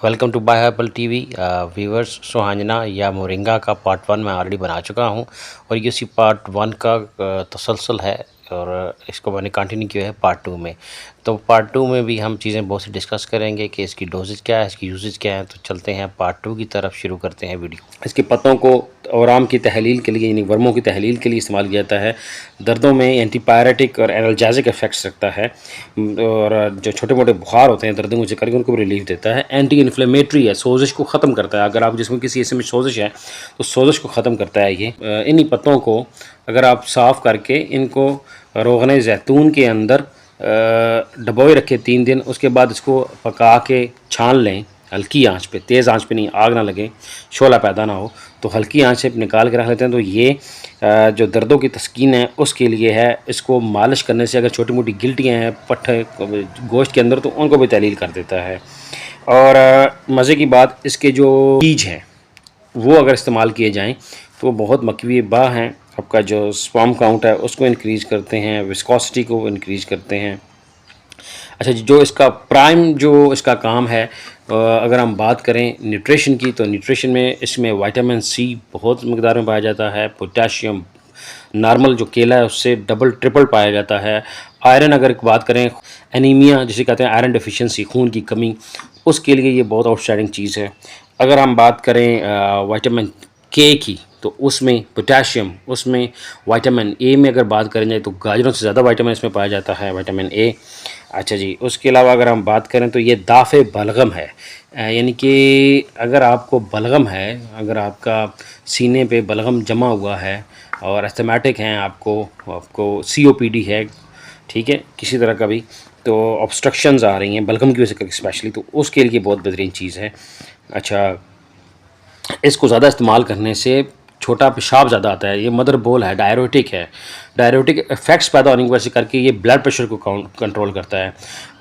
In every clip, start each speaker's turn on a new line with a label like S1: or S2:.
S1: Welcome to by herbal TV viewers. सुहांजना या moringa का पार्ट 1 मैं ऑलरेडी बना चुका हूं और ये उसी पार्ट 1 का तसलसल है और इसको मैंने कंटिन्यू किया है पार्ट 2 में। तो पार्ट 2 में भी हम चीज़ें बहुत सी डिस्कस करेंगे कि इसकी डोजेज क्या है, इसकी यूजेज क्या है। तो चलते हैं पार्ट 2 की तरफ, शुरू करते हैं वीडियो। इसके पत्तों को औराम की तहलील के लिए यानी वर्मों की तहलील के लिए इस्तेमाल किया जाता है। दर्दों में एंटीपायरेटिक और एनाल्जेसिक इफेक्ट्स रखता है और जो छोटे मोटे बुखार होते हैं दर्दों को करके उनको भी रिलीफ देता है। एंटी इन्फ्लेमेटरी है, सोजिश को ख़त्म करता है। अगर आप जिसमें किसी हिस्से में सोजिश है तो सोजिश को ख़त्म करता है ये। इन्हीं पत्तों को अगर आप साफ़ करके इनको रोगन जैतून के अंदर डबोए रखे 3 दिन, उसके बाद इसको पका के छान लें हल्की आंच पे, तेज़ आंच पे नहीं, आग ना लगे, शोला पैदा ना हो, तो हल्की आंच से निकाल के रख लेते हैं। तो ये जो दर्दों की तस्कीन है उसके लिए है। इसको मालिश करने से अगर छोटी मोटी गिल्टियाँ हैं पट्टे गोश्त के अंदर तो उनको भी तहलील कर देता है। और मज़े की बात, इसके जो बीज हैं वो अगर इस्तेमाल किए जाएँ तो बहुत मकवी बाह हैं। आपका जो स्पर्म काउंट है उसको इंक्रीज़ करते हैं, विस्कोसिटी को इंक्रीज़ करते हैं। अच्छा, जो इसका प्राइम जो इसका काम है, अगर हम बात करें न्यूट्रिशन की, तो न्यूट्रिशन में इसमें विटामिन सी बहुत मकदार में पाया जाता है। पोटेशियम नॉर्मल जो केला है उससे डबल ट्रिपल पाया जाता है। आयरन अगर बात करें, एनीमिया जिसे कहते हैं आयरन डेफिशिएंसी, खून की कमी, उसके लिए ये बहुत आउटस्टैंडिंग चीज़ है। अगर हम बात करें विटामिन के की, तो उसमें पोटेशियम, उसमें विटामिन ए में अगर बात करें जाए तो गाजरों से ज़्यादा विटामिन इसमें पाया जाता है, विटामिन ए। अच्छा जी, उसके अलावा अगर हम बात करें तो ये दाफ़े बलगम है, यानी कि अगर आपको बलगम है, अगर आपका सीने पे बलगम जमा हुआ है और एस्थमेटिक हैं, आपको सीओपीडी है, ठीक है, किसी तरह का भी, तो ऑब्स्ट्रक्शंस आ रही हैं बलगम की वजह से स्पेशली, तो उसके लिए बहुत बेहतरीन चीज़ है। अच्छा, इसको ज़्यादा इस्तेमाल करने से छोटा पेशाब ज़्यादा आता है। ये मदर बोल है, डायरेटिक है, डायरेटिक इफ़ेक्ट्स पैदा होने की वजह से करके ये ब्लड प्रेशर को कंट्रोल करता है।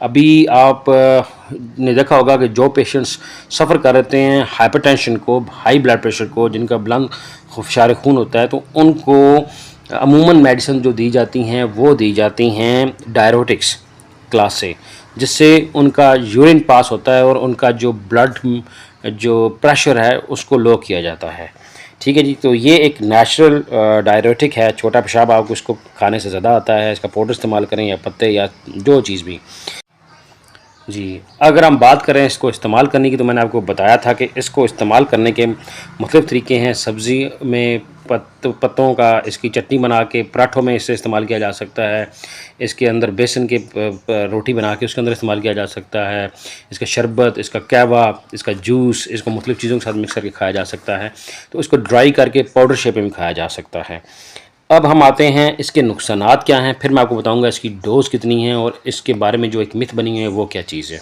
S1: अभी आप ने देखा होगा कि जो पेशेंट्स सफ़र कर रहे हैं हाइपरटेंशन को, हाई ब्लड प्रेशर को, जिनका बुलंद फ़शार खून होता है, तो उनको अमूमन मेडिसिन जो दी जाती हैं वो दी जाती हैं डायरेटिक्स क्लास से, जिससे उनका यूरिन पास होता है और उनका जो ब्लड जो प्रेशर है उसको लो किया जाता है। ठीक है जी, तो ये एक नेचुरल डायरेटिक है। छोटा पेशाब आपको इसको खाने से ज़्यादा आता है। इसका पाउडर इस्तेमाल करें या पत्ते या जो चीज़ भी जी। अगर हम बात करें इसको इस्तेमाल करने की, तो मैंने आपको बताया था कि इसको इस्तेमाल करने के मुख्तलिफ़ तरीके हैं। सब्ज़ी में पत्तों का इसकी चटनी बना के पराठों में इसे इस्तेमाल किया जा सकता है। इसके अंदर बेसन के रोटी बना के उसके अंदर इस्तेमाल किया जा सकता है। इसका शरबत, इसका कहवा, इसका जूस, इसको मुख्तलिफ़ चीज़ों के साथ मिक्स करके खाया जा सकता है। तो इसको ड्राई करके पाउडर शेप में खाया जा सकता है। अब हम आते हैं इसके नुकसानात क्या हैं, फिर मैं आपको बताऊंगा इसकी डोज़ कितनी है और इसके बारे में जो एक मिथ बनी हुई है वो क्या चीज़ है।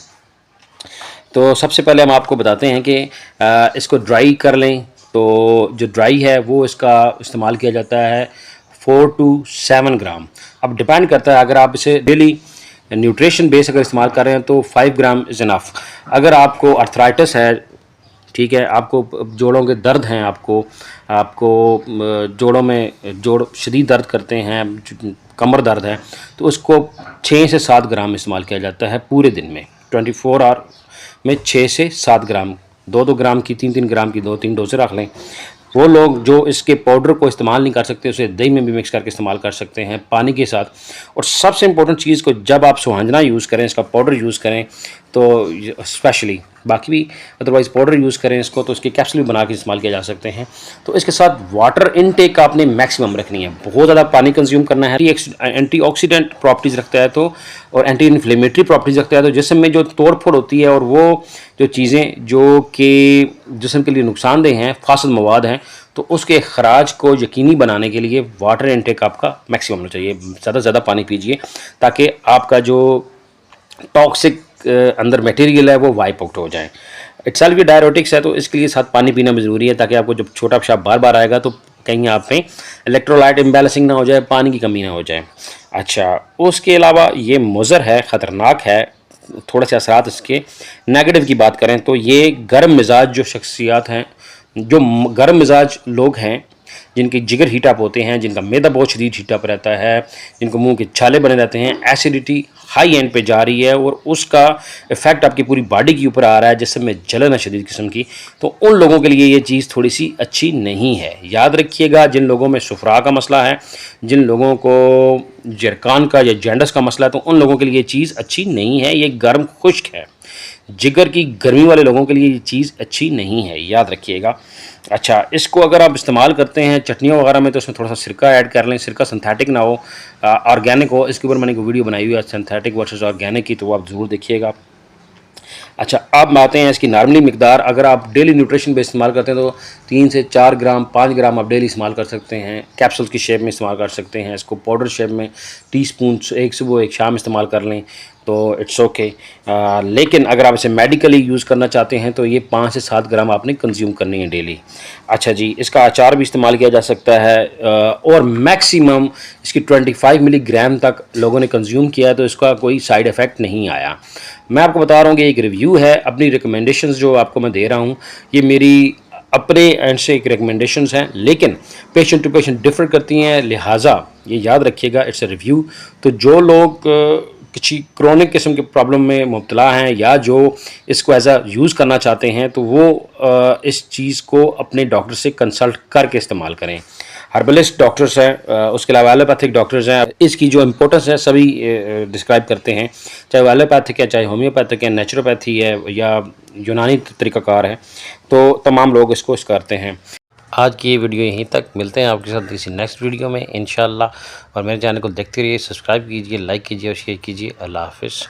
S1: तो सबसे पहले हम आपको बताते हैं कि इसको ड्राई कर लें। तो जो ड्राई है वो इसका इस्तेमाल किया जाता है 4 to 7 ग्राम। अब डिपेंड करता है, अगर आप इसे डेली न्यूट्रिशन बेस अगर इस्तेमाल कर रहे हैं तो 5 ग्राम इज़ इनफ। अगर आपको अर्थराइटिस है, ठीक है, आपको जोड़ों के दर्द हैं, आपको जोड़ों में जोड़ शदीद दर्द करते हैं, कमर दर्द है, तो उसको 6 से 7 ग्राम इस्तेमाल किया जाता है पूरे दिन में। 24 आवर में 6 से 7 ग्राम, 2-2 ग्राम की, 3-3 ग्राम की 2-3 डोज़ें रख लें। वो लोग जो इसके पाउडर को इस्तेमाल नहीं कर सकते उसे दही में भी मिक्स करके इस्तेमाल कर सकते हैं पानी के साथ। और सबसे इम्पोर्टेंट चीज़ को, जब आप सुहांजना यूज़ करें, इसका पाउडर यूज़ करें तो स्पेशली, बाकी भी अदरवाइज़ पाउडर यूज़ करें इसको, तो इसके कैप्सूल भी बना के इस्तेमाल किया जा सकते हैं। तो इसके साथ वाटर इनटेक आपने मैक्सिमम रखनी है, बहुत ज़्यादा पानी कंज्यूम करना है। एंटीऑक्सीडेंट प्रॉपर्टीज़ रखता है तो, और एंटी इन्फ्लेमेटरी प्रॉपर्टीज़ रखता है, तो जिस्म में जो तोड़ फोड़ होती है और वो जो चीज़ें जो कि जिस्म के लिए नुकसानदेह हैं, फासिद मवाद हैं, तो उसके खराज को यकीनी बनाने के लिए वाटर इनटेक आपका मैक्सिमम होना चाहिए। ज़्यादा से ज़्यादा पानी पीजिए ताकि आपका जो टॉक्सिक अंदर मटेरियल है वो वाइप आउट हो जाए। इट्सेल्फ ये डायरेटिक्स है, तो इसके लिए साथ पानी पीना भी ज़रूरी है ताकि आपको जब छोटा पेशाब बार बार आएगा तो कहीं आप में इलेक्ट्रोलाइट इम्बैलेंसिंग ना हो जाए, पानी की कमी ना हो जाए। अच्छा, उसके अलावा ये मुज़र है, ख़तरनाक है। थोड़े से असरात इसके नेगेटिव की बात करें तो ये गर्म मिजाज जो शख्सियात हैं, जो गर्म मिजाज लोग हैं, جن کے جگر ہیٹ اپ ہوتے ہیں، جن کا معدہ بہت شدید ہیٹ اپ رہتا ہے، جن کو منہ کے چھالے بنے رہتے ہیں، ایسیڈیٹی ہائی اینڈ پہ جا رہی ہے اور اس کا افیکٹ آپ کی پوری باڈی کے اوپر آ رہا ہے، جسم میں جلن ہے شدید قسم کی، تو ان لوگوں کے لیے یہ چیز تھوڑی سی اچھی نہیں ہے۔ یاد رکھیے گا، جن لوگوں میں سفرا کا مسئلہ ہے، جن لوگوں کو جرکان کا یا جینڈس کا مسئلہ ہے، تو ان لوگوں کے لیے یہ چیز اچھی نہیں ہے، یہ گرم خشک ہے۔ جگر کی گرمی والے لوگوں کے لیے یہ چیز اچھی نہیں ہے، یاد رکھیے گا۔ اچھا، اس کو اگر آپ استعمال کرتے ہیں چٹنیوں وغیرہ میں تو اس میں تھوڑا سا سرکہ ایڈ کر لیں، سرکہ سنتھیٹک نہ ہو، آرگینک ہو۔ اس کے اوپر میں نے کوئی ویڈیو بنائی ہوئی ہے سنتھیٹک ورسز آرگینک کی، تو وہ آپ ضرور دیکھیے گا۔ اچھا، اب آتے ہیں اس کی نارملی مقدار۔ اگر آپ ڈیلی نیوٹریشن پہ استعمال کرتے ہیں تو 3 سے 4 گرام 5 گرام آپ ڈیلی استعمال کر سکتے ہیں، کیپسول کی شیپ میں استعمال کر سکتے ہیں، اس کو پاؤڈر شیپ میں ٹی اسپون ایک صبح ایک شام استعمال کر لیں تو اٹس اوکے۔ لیکن اگر آپ اسے میڈیکلی یوز کرنا چاہتے ہیں تو یہ 5 سے 7 گرام آپ نے کنزیوم کرنی ہے ڈیلی۔ اچھا جی، اس کا اچار بھی استعمال کیا جا سکتا ہے، اور میکسیمم اس کی 25 ملی گرام تک لوگوں نے کنزیوم کیا ہے تو اس کا کوئی سائیڈ افیکٹ نہیں آیا۔ میں آپ کو بتا رہا ہوں کہ ایک ریویو ہے، اپنی ریکمنڈیشنز جو آپ کو میں دے رہا ہوں، یہ میری اپنے اینڈ سے ایک ریکمنڈیشنز ہیں، لیکن پیشنٹ ٹو پیشنٹ ڈفر کرتی ہیں، لہٰذا یہ یاد رکھیے گا اٹس اے ریویو۔ تو جو لوگ کسی کرونک قسم کے پرابلم میں مبتلا ہیں یا جو اس کو ایز اے یوز کرنا چاہتے ہیں تو وہ اس چیز کو اپنے ڈاکٹر سے کنسلٹ کر کے استعمال کریں۔ ہربلسٹ ڈاکٹرز ہیں، اس کے علاوہ ایلوپیتھک ڈاکٹرز ہیں، اس کی جو امپورٹنس ہے سبھی ڈسکرائب کرتے ہیں، چاہے وہ ایلوپیتھک ہے، چاہے ہومیوپیتھک ہے، نیچروپیتھی ہے یا یونانی طریقہ کار ہے، تو تمام لوگ اس کو کرتے ہیں۔ آج کی یہ ویڈیو یہیں تک، ملتے ہیں آپ کے ساتھ کسی نیکسٹ ویڈیو میں انشاءاللہ، اور میرے چینل کو دیکھتے رہیے، سبسکرائب کیجیے، لائک کیجیے اور شیئر کیجیے۔ اللہ حافظ۔